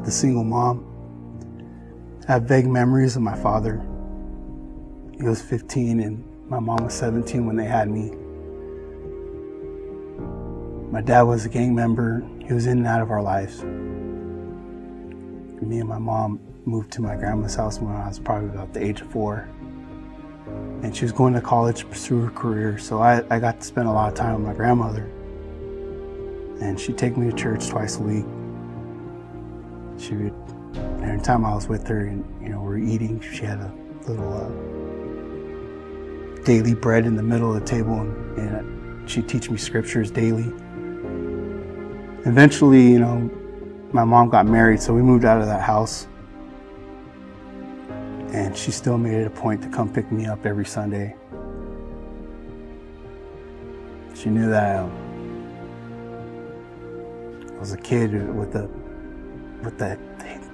the single mom. I have vague memories of my father. He was 15 and my mom was 17 when they had me. My dad was a gang member. He was in and out of our lives. Me and my mom moved to my grandma's house when I was probably about the age of 4. And she was going to college to pursue her career, so I got to spend a lot of time with my grandmother. And she'd take me to church twice a week. She would, every time I was with her and we were eating, she had a little daily bread in the middle of the table, and she'd teach me scriptures daily. Eventually, my mom got married, so we moved out of that house. And she still made it a point to come pick me up every Sunday. She knew that I was a kid with that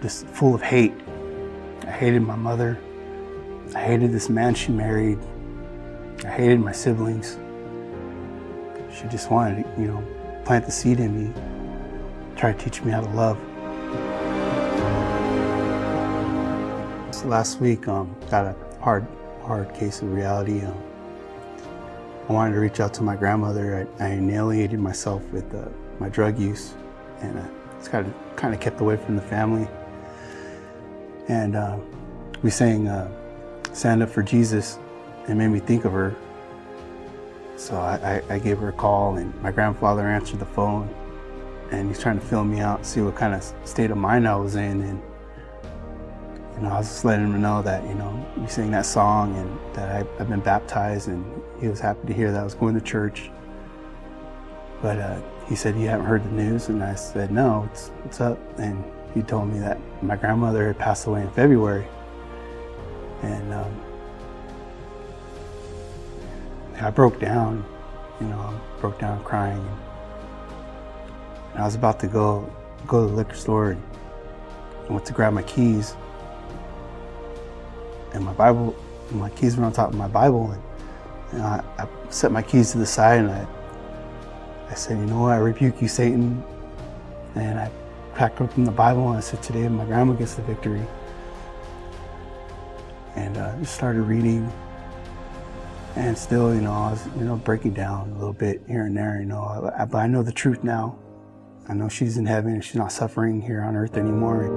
just full of hate. I hated my mother. I hated this man she married. I hated my siblings. She just wanted to, plant the seed in me, try to teach me how to love. So last week, got a hard case of reality. I wanted to reach out to my grandmother. I alienated myself with my drug use, and it's kind of kept away from the family. And we sang "Stand Up for Jesus." It made me think of her. So I gave her a call, and my grandfather answered the phone, and he's trying to fill me out, see what kind of state of mind I was in. And I was just letting him know that we sang that song and that I've been baptized, and he was happy to hear that I was going to church. But he said, "You haven't heard the news?" And I said, "No, what's up?" And he told me that my grandmother had passed away in February. And I broke down, broke down crying. And I was about to go to the liquor store and went to grab my keys. And my keys were on top of my Bible. And I set my keys to the side, and I said, "You know what, I rebuke you, Satan." And I cracked open the Bible and I said, "Today my grandma gets the victory." And just started reading. And still, I was, breaking down a little bit here and there, but I know the truth now. I know she's in heaven and she's not suffering here on earth anymore.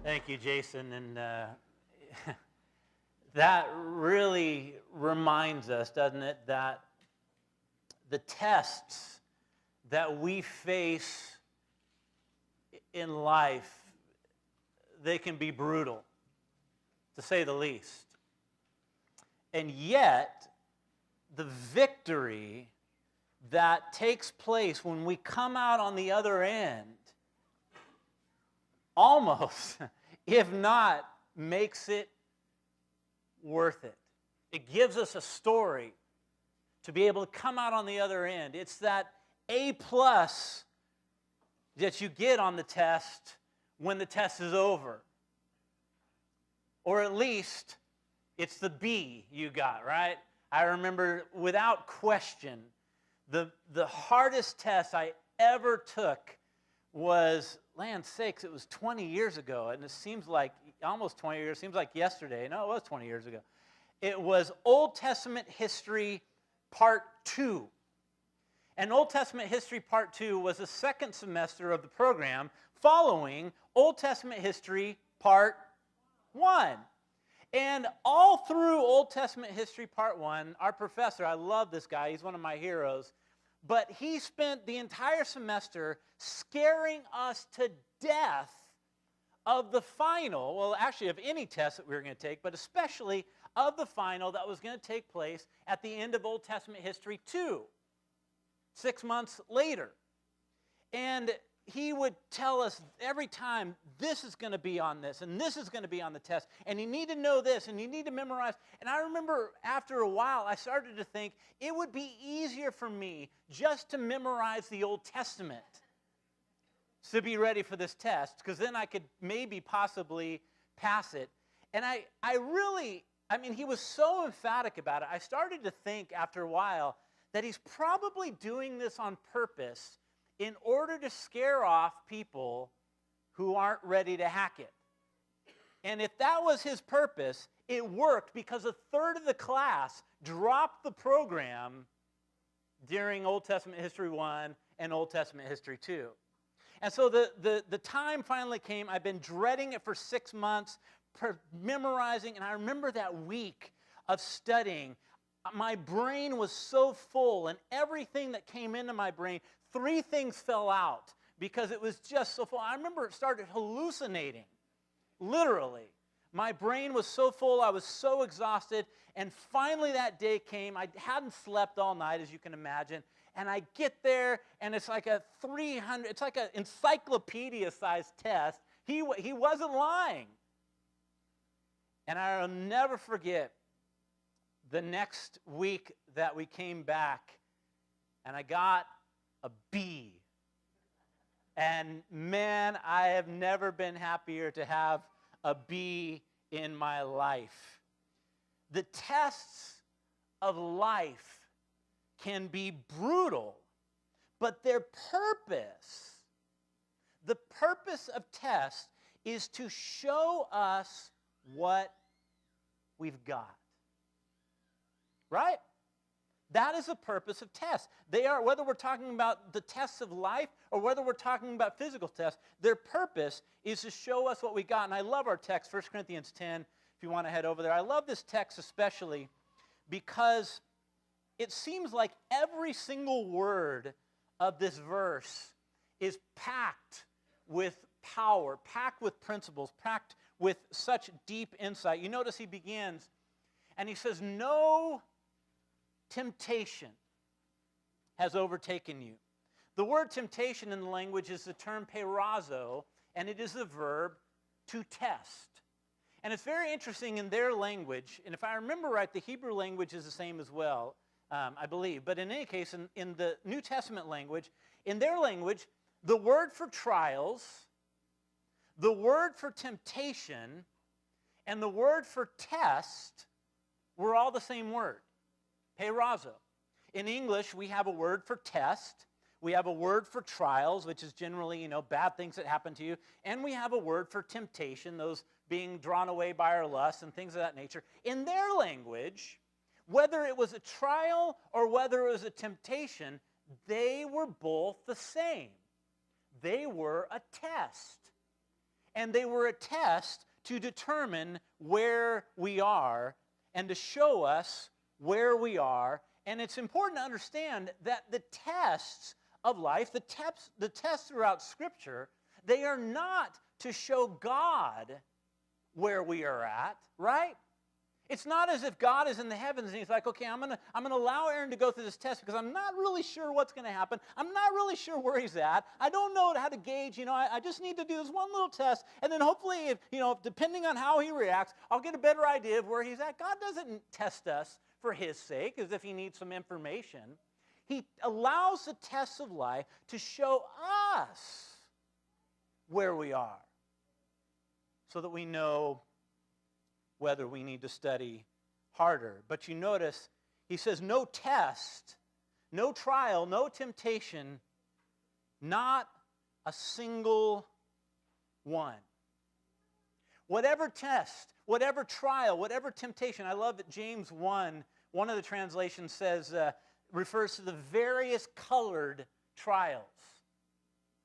Thank you, Jason. And that really reminds us, doesn't it, that the tests that we face in life, they can be brutal, to say the least. And yet, the victory that takes place when we come out on the other end almost, if not, makes it worth it. It gives us a story to be able to come out on the other end. It's that A+ that you get on the test when the test is over. Or at least, it's the B you got, right? I remember, without question, the hardest test I ever took was, land sakes, it was 20 years ago, and it seems like, almost 20 years, seems like yesterday. No, it was 20 years ago. It was Old Testament History Part 2. And Old Testament History Part 2 was the second semester of the program following Old Testament History Part 1. And all through Old Testament History Part 1, our professor, I love this guy, he's one of my heroes, but he spent the entire semester scaring us to death of the final, well, actually of any test that we were going to take, but especially of the final that was going to take place at the end of Old Testament History 2, 6 months later. And he would tell us every time, this is going to be on this, and this is going to be on the test, and you need to know this, and you need to memorize. And I remember after a while, I started to think it would be easier for me just to memorize the Old Testament to be ready for this test, because then I could maybe possibly pass it. And he was so emphatic about it. I started to think after a while that he's probably doing this on purpose in order to scare off people who aren't ready to hack it. And if that was his purpose, it worked because a third of the class dropped the program during Old Testament History 1 and Old Testament History 2. And so the time finally came. I've been dreading it for 6 months, memorizing, and I remember that week of studying. My brain was so full, and everything that came into my brain, 3 things fell out because it was just so full. I remember it started hallucinating, literally. My brain was so full, I was so exhausted, and finally that day came. I hadn't slept all night, as you can imagine, and I get there, and it's like it's like an encyclopedia-sized test. He wasn't lying. And I'll never forget the next week that we came back, and I got a B. And man, I have never been happier to have a B in my life. The tests of life can be brutal, but their purpose, the purpose of tests, is to show us what we've got. Right? That is the purpose of tests. They are, whether we're talking about the tests of life or whether we're talking about physical tests, their purpose is to show us what we got. And I love our text, 1 Corinthians 10, if you want to head over there. I love this text especially because it seems like every single word of this verse is packed with power, packed with principles, packed with such deep insight. You notice he begins and he says, no temptation has overtaken you. The word temptation in the language is the term peirazo, and it is the verb to test. And it's very interesting in their language, and if I remember right, the Hebrew language is the same as well, I believe. But in any case, in the New Testament language, in their language, the word for trials, the word for temptation, and the word for test were all the same word. Peirazo. In English, we have a word for test. We have a word for trials, which is generally, bad things that happen to you. And we have a word for temptation, those being drawn away by our lust and things of that nature. In their language, whether it was a trial or whether it was a temptation, they were both the same. They were a test. And they were a test to determine where we are and to show us where we are. And it's important to understand that the tests of life, the tests throughout Scripture, they are not to show God where we are at, right? It's not as if God is in the heavens and he's like, okay, I'm gonna allow Aaron to go through this test because I'm not really sure what's going to happen. I'm not really sure where he's at. I don't know how to gauge. I just need to do this one little test, and then hopefully, if depending on how he reacts, I'll get a better idea of where he's at. God doesn't test us for his sake, as if he needs some information. He allows the tests of life to show us where we are so that we know whether we need to study harder. But you notice, he says, no test, no trial, no temptation, not a single one. Whatever test, whatever trial, whatever temptation. I love that James 1, one of the translations says, refers to the various colored trials.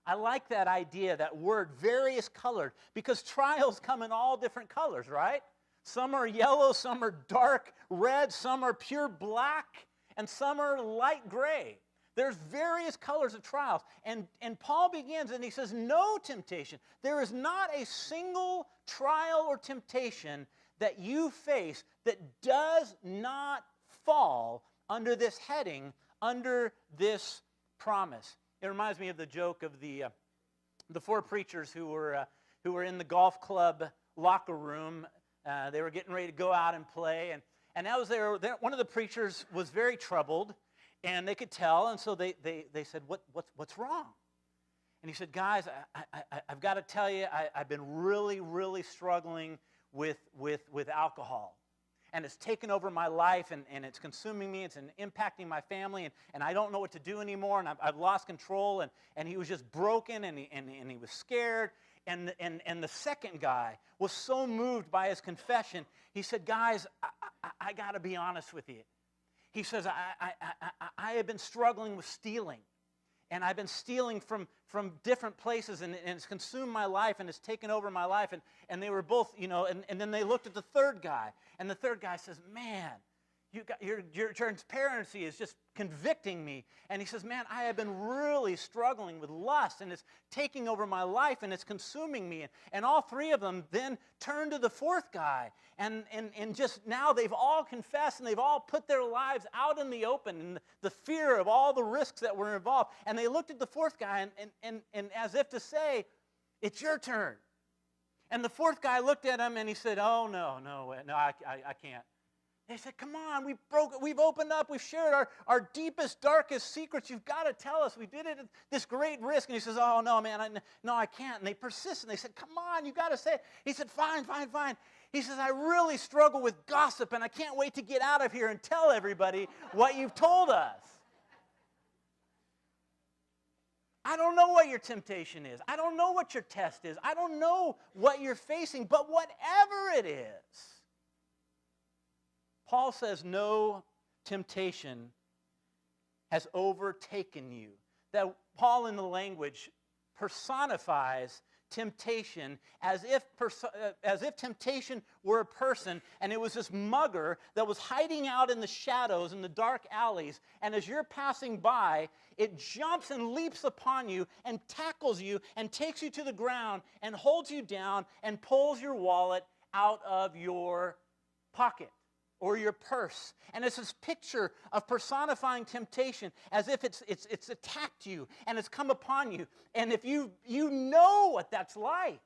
I like that idea, that word, various colored, because trials come in all different colors, right? Some are yellow, some are dark red, some are pure black, and some are light gray. There's various colors of trials. And Paul begins and he says, no temptation. There is not a single trial or temptation that you face that does not fall under this heading, under this promise. It reminds me of the joke of the 4 preachers who were in the golf club locker room. They were getting ready to go out and play, and that was one of the preachers was very troubled, and they could tell, and so they said, what's wrong? And he said, guys, I've got to tell you, I've been really, really struggling with alcohol. And it's taken over my life, and it's consuming me. It's impacting my family, and I don't know what to do anymore, and I've lost control. And he was just broken, and he was scared. And the second guy was so moved by his confession, he said, guys, I got to be honest with you. He says, I have been struggling with stealing. And I've been stealing from different places, and it's consumed my life, and it's taken over my life. And they were both, and then they looked at the third guy, and the third guy says, man, your transparency is just convicting me. And he says, man, I have been really struggling with lust, and it's taking over my life, and it's consuming me. And all three of them then turned to the fourth guy, and just now they've all confessed, and they've all put their lives out in the open, and the fear of all the risks that were involved. And they looked at the fourth guy, and as if to say, it's your turn. And the fourth guy looked at him, and he said, oh, no, I can't. They said, come on, we've opened up, we've shared our deepest, darkest secrets. You've got to tell us. We did it at this great risk. And he says, oh, no, man, I can't. And they persisted. They said, come on, you've got to say it. He said, fine. He says, I really struggle with gossip, and I can't wait to get out of here and tell everybody what you've told us. I don't know what your temptation is. I don't know what your test is. I don't know what you're facing, but whatever it is, Paul says no temptation has overtaken you. That Paul in the language personifies temptation as if temptation were a person, and it was this mugger that was hiding out in the shadows in the dark alleys, and as you're passing by, it jumps and leaps upon you and tackles you and takes you to the ground and holds you down and pulls your wallet out of your pocket or your purse. And it's this picture of personifying temptation as if it's attacked you and it's come upon you. And if you know what that's like,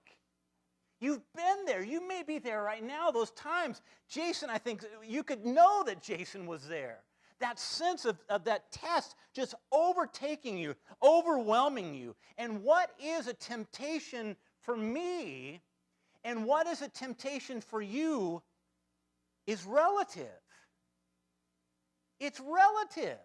you've been there. You may be there right now. Those times, Jason, I think you could know that Jason was there. That sense of that test just overtaking you, overwhelming you. And what is a temptation for me and what is a temptation for you is relative. It's relative.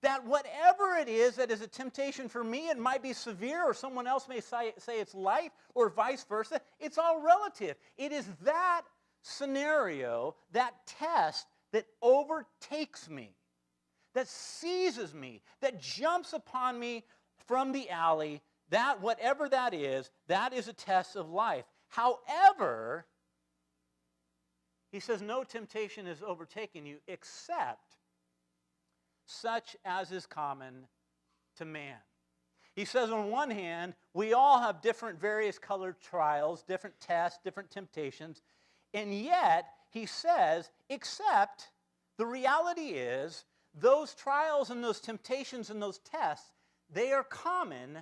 That whatever it is that is a temptation for me, it might be severe, or someone else may say it's light, or vice versa. It's all relative. It is that scenario, that test, that overtakes me, that seizes me, that jumps upon me from the alley. That, whatever that is a test of life. However, he says, no temptation has overtaken you except such as is common to man. He says, on one hand, we all have different various colored trials, different tests, different temptations, and yet, he says, except the reality is, those trials and those temptations and those tests, they are common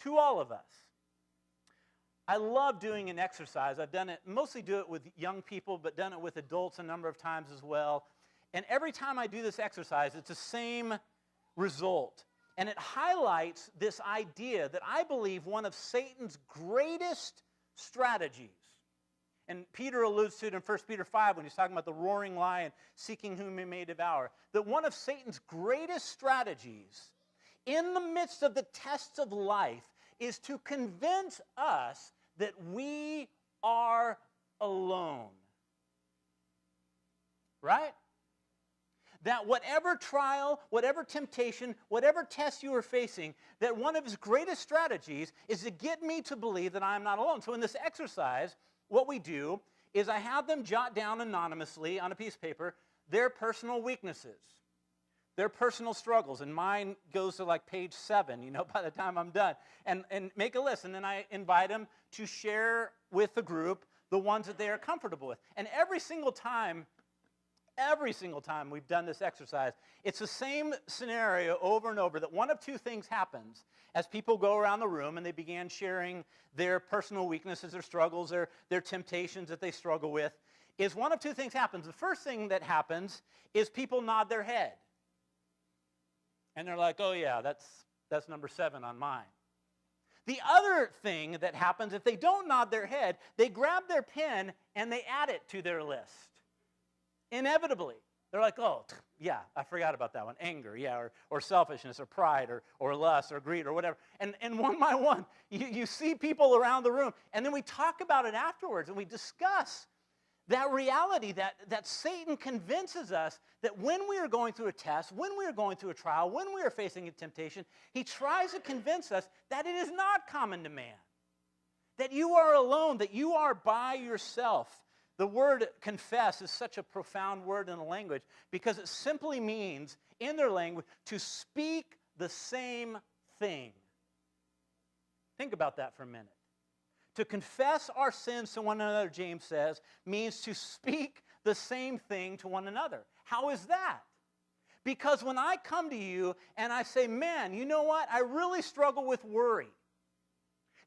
to all of us. I love doing an exercise. I've done it, mostly do it with young people, but done it with adults a number of times as well. And every time I do this exercise, it's the same result. And it highlights this idea that I believe one of Satan's greatest strategies, and Peter alludes to it in 1 Peter 5 when he's talking about the roaring lion seeking whom he may devour, that one of Satan's greatest strategies in the midst of the tests of life is to convince us that we are alone. Right? That whatever trial, whatever temptation, whatever test you are facing, that one of his greatest strategies is to get me to believe that I am not alone. So in this exercise, what we do is I have them jot down anonymously on a piece of paper their personal weaknesses, their personal struggles, and mine goes to like page 7, by the time I'm done, and make a list, and then I invite them to share with the group the ones that they are comfortable with. And every single time we've done this exercise, it's the same scenario over and over, that one of two things happens as people go around the room and they began sharing their personal weaknesses, their struggles, their temptations that they struggle with, is one of two things happens. The first thing that happens is people nod their head. And they're like, oh yeah, that's number 7 on mine. The other thing that happens, if they don't nod their head, they grab their pen and they add it to their list. Inevitably. They're like, oh, yeah, I forgot about that one. Anger, yeah, or selfishness, or pride, or lust, or greed, or whatever. And one by one, you see people around the room, and then we talk about it afterwards, and we discuss that reality that Satan convinces us that when we are going through a test, when we are going through a trial, when we are facing a temptation, he tries to convince us that it is not common to man, that you are alone, that you are by yourself. The word confess is such a profound word in the language because it simply means, in their language, to speak the same thing. Think about that for a minute. To confess our sins to one another, James says, means to speak the same thing to one another. How is that? Because when I come to you and I say, man, you know what? I really struggle with worry.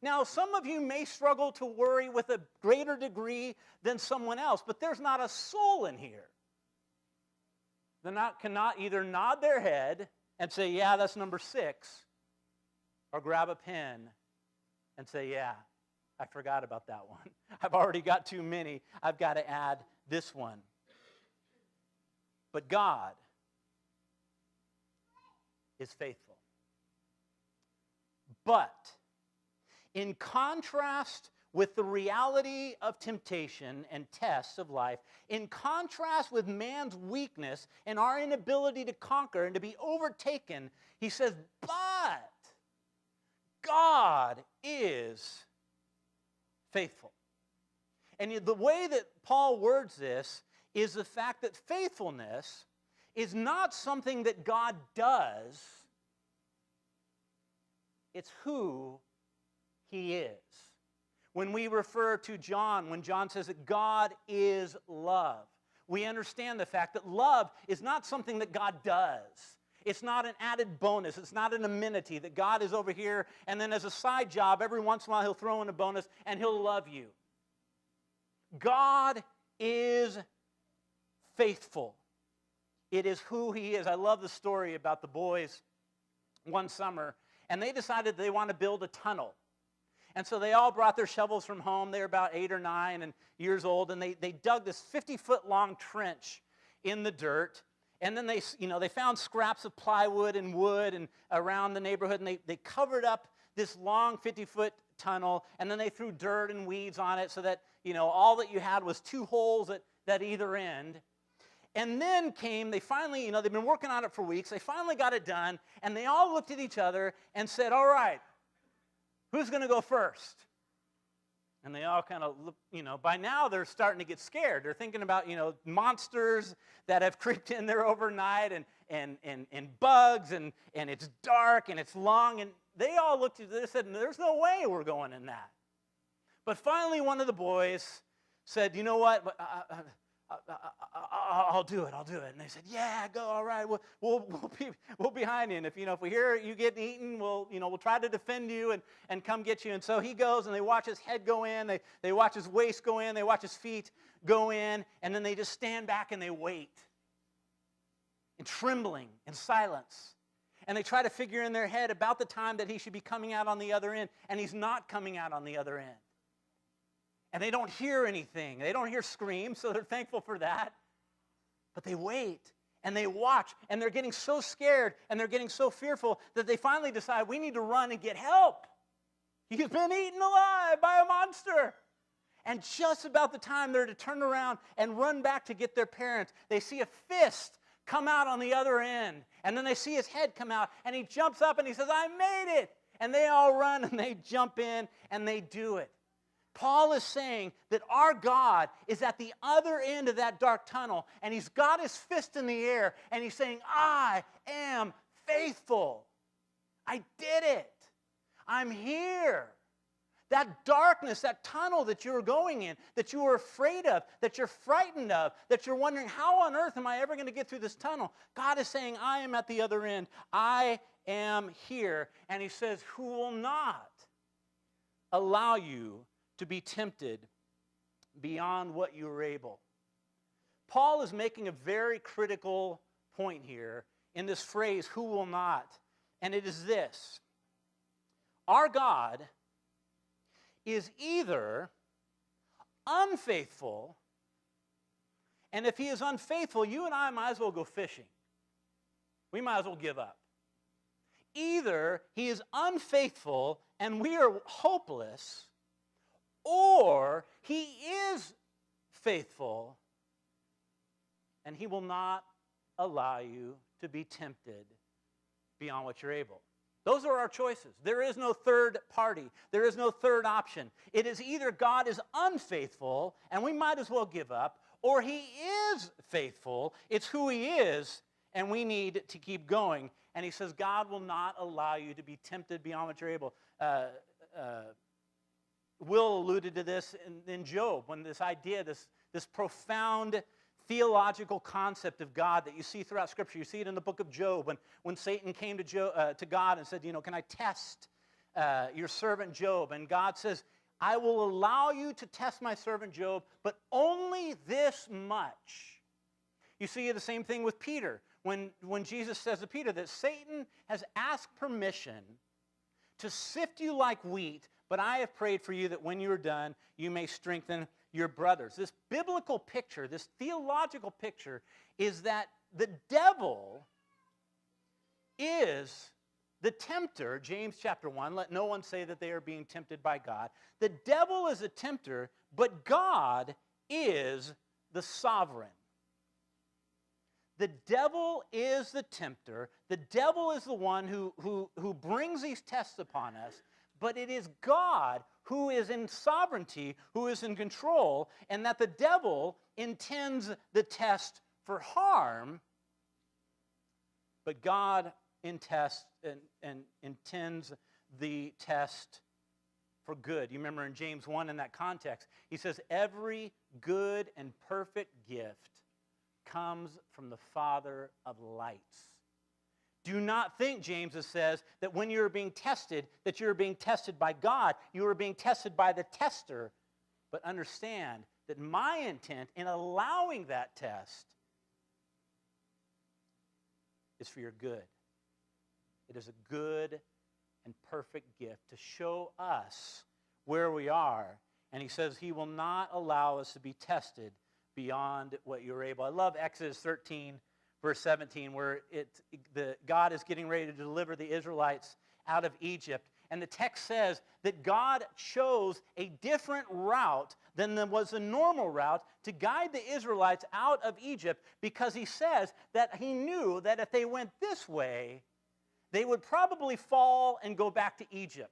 Now, some of you may struggle to worry with a greater degree than someone else, but there's not a soul in here that cannot either nod their head and say, yeah, that's number 6, or grab a pen and say, yeah, I forgot about that one. I've already got too many. I've got to add this one. But God is faithful. But in contrast with the reality of temptation and tests of life, in contrast with man's weakness and our inability to conquer and to be overtaken, he says, but God is faithful. And the way that Paul words this is the fact that faithfulness is not something that God does, it's who he is. When we refer to John, when John says that God is love, we understand the fact that love is not something that God does. It's not an added bonus. It's not an amenity that God is over here, and then as a side job, every once in a while he'll throw in a bonus and he'll love you. God is faithful. It is who he is. I love the story about the boys one summer, and they decided they want to build a tunnel. And so they all brought their shovels from home. They were about 8 or 9 years old, and they dug this 50-foot long trench in the dirt. And then they found scraps of plywood and wood and around the neighborhood, and they covered up this long 50-foot tunnel, and then they threw dirt and weeds on it so that, all that you had was 2 holes at either end. And then they finally, they've been working on it for weeks. They finally got it done, and they all looked at each other and said, all right, who's going to go first? And they all kind of, by now they're starting to get scared. They're thinking about, monsters that have creeped in there overnight and bugs, and it's dark and it's long. And they all looked at this and said, there's no way we're going in that. But finally one of the boys said, you know what, I'll do it. And they said, yeah, go, all right, we'll be behind you. And if we hear you getting eaten, we'll try to defend you and come get you. And so he goes, and they watch his head go in, they watch his waist go in, they watch his feet go in, and then they just stand back and they wait in trembling and silence. And they try to figure in their head about the time that he should be coming out on the other end, and he's not coming out on the other end. And they don't hear anything. They don't hear screams, so they're thankful for that. But they wait, and they watch, and they're getting so scared, and they're getting so fearful that they finally decide, we need to run and get help. He's been eaten alive by a monster. And just about the time they're to turn around and run back to get their parents, they see a fist come out on the other end. And then they see his head come out, and he jumps up, and he says, I made it. And they all run, and they jump in, and they do it. Paul is saying that our God is at the other end of that dark tunnel, and he's got his fist in the air, and he's saying, I am faithful. I did it. I'm here. That darkness, that tunnel that you're going in, that you were afraid of, that you're frightened of, that you're wondering, how on earth am I ever going to get through this tunnel? God is saying, I am at the other end. I am here. And he says, who will not allow you to be tempted beyond what you are able. Paul is making a very critical point here in this phrase, who will not? And it is this. our God is either unfaithful, and if he is unfaithful, you and I might as well go fishing. We might as well give up. Either he is unfaithful and we are hopeless, or he is faithful and he will not allow you to be tempted beyond what you're able. Those are our choices. There is no third party. There is no third option. It is either God is unfaithful and we might as well give up, or he is faithful. It's who he is, and we need to keep going. And he says, God will not allow you to be tempted beyond what you're able. Will alluded to this in Job, when this idea, this profound theological concept of God that you see throughout Scripture. You see it in the book of Job, when Satan came to God and said, can I test your servant Job? And God says, I will allow you to test my servant Job, but only this much. You see the same thing with Peter. When Jesus says to Peter that Satan has asked permission to sift you like wheat, but I have prayed for you that when you are done, you may strengthen your brothers. This biblical picture, this theological picture, is that the devil is the tempter. James chapter 1, let no one say that they are being tempted by God. The devil is a tempter, but God is the sovereign. The devil is the tempter. The devil is the one who brings these tests upon us. But it is God who is in sovereignty, who is in control, and that the devil intends the test for harm, but God intends the test for good. You remember in James 1 in that context, he says, every good and perfect gift comes from the Father of lights. Do not think, James says, that when you're being tested, that you're being tested by God. You are being tested by the tester. But understand that my intent in allowing that test is for your good. It is a good and perfect gift to show us where we are. And he says he will not allow us to be tested beyond what you're able. I love Exodus 13, verse 17, where God is getting ready to deliver the Israelites out of Egypt. And the text says that God chose a different route than was the normal route to guide the Israelites out of Egypt, because he says that he knew that if they went this way, they would probably fall and go back to Egypt.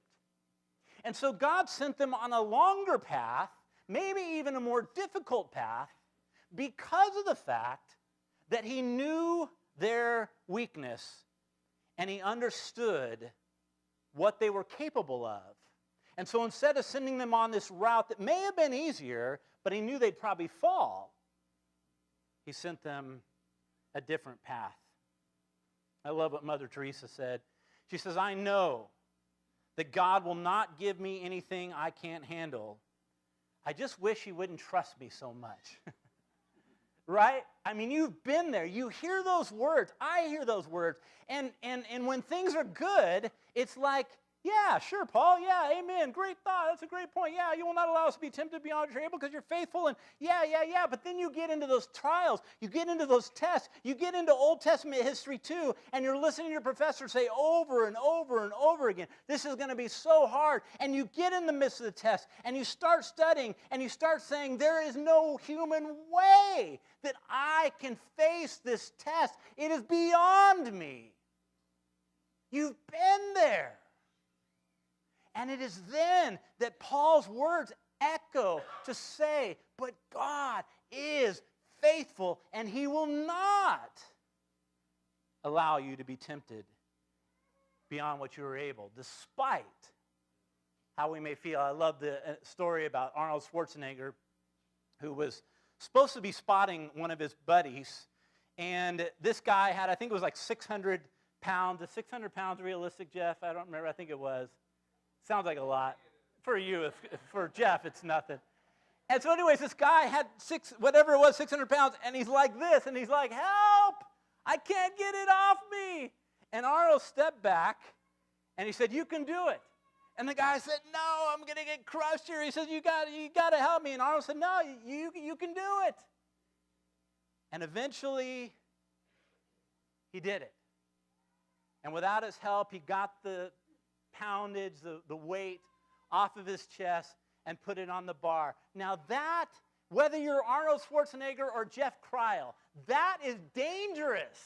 And so God sent them on a longer path, maybe even a more difficult path, because of the fact that he knew their weakness and he understood what they were capable of. And so instead of sending them on this route that may have been easier, but he knew they'd probably fall, he sent them a different path. I love what Mother Teresa said. She says, I know that God will not give me anything I can't handle. I just wish he wouldn't trust me so much. Right? I mean, you've been there. You hear those words. I hear those words. And when things are good, it's like, yeah, sure, Paul. Yeah, amen. Great thought. That's a great point. Yeah, you will not allow us to be tempted beyond what you're able because you're faithful. And yeah. But then you get into those trials. You get into those tests. You get into Old Testament history too, and you're listening to your professor say over and over and over again, this is going to be so hard. And you get in the midst of the test, and you start studying, and you start saying, there is no human way that I can face this test. It is beyond me. You've been there. And it is then that Paul's words echo to say, but God is faithful, and he will not allow you to be tempted beyond what you are able, despite how we may feel. I love the story about Arnold Schwarzenegger, who was supposed to be spotting one of his buddies, and this guy had, I think it was like 600 pounds. Is 600 pounds realistic, Jeff? I don't remember. I think it was. Sounds like a lot. For you, for Jeff, it's nothing. And so anyways, this guy had 600 pounds, and he's like this, and he's like, help! I can't get it off me! And Arnold stepped back, and he said, you can do it. And the guy said, no, I'm going to get crushed here. He says, you got to help me. And Arnold said, no, you can do it. And eventually, he did it. And without his help, he got the poundage, the weight off of his chest and put it on the bar. Now that, whether you're Arnold Schwarzenegger or Jeff Kryle, that is dangerous.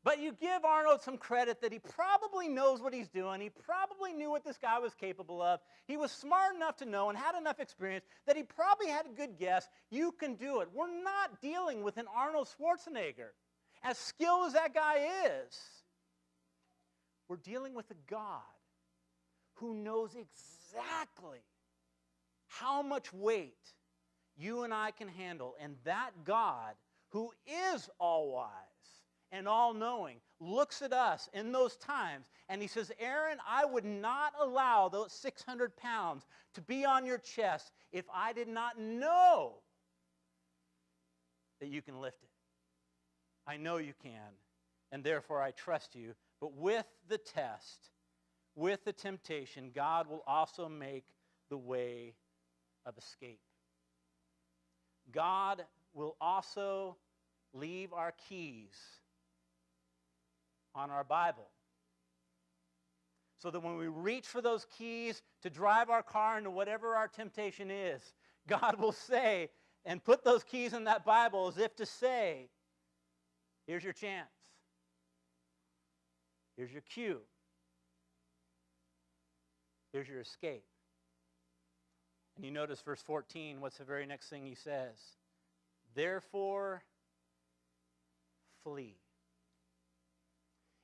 But you give Arnold some credit that he probably knows what he's doing. He probably knew what this guy was capable of. He was smart enough to know and had enough experience that he probably had a good guess. You can do it. We're not dealing with an Arnold Schwarzenegger, as skilled as that guy is. We're dealing with a God who knows exactly how much weight you and I can handle. And that God, who is all-wise and all-knowing, looks at us in those times and he says, Aaron, I would not allow those 600 pounds to be on your chest if I did not know that you can lift it. I know you can, and therefore I trust you. But with the test, with the temptation, God will also make the way of escape. God will also leave our keys on our Bible, so that when we reach for those keys to drive our car into whatever our temptation is, God will say, and put those keys in that Bible as if to say, here's your chance. Here's your cue. Here's your escape. And you notice verse 14, what's the very next thing he says? Therefore, flee.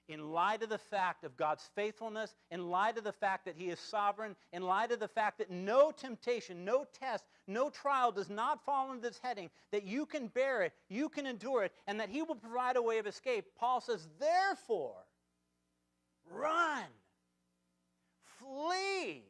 In light of the fact of God's faithfulness, in light of the fact that he is sovereign, in light of the fact that no temptation, no test, no trial does not fall into this heading, that you can bear it, you can endure it, and that he will provide a way of escape, Paul says, therefore, run, flee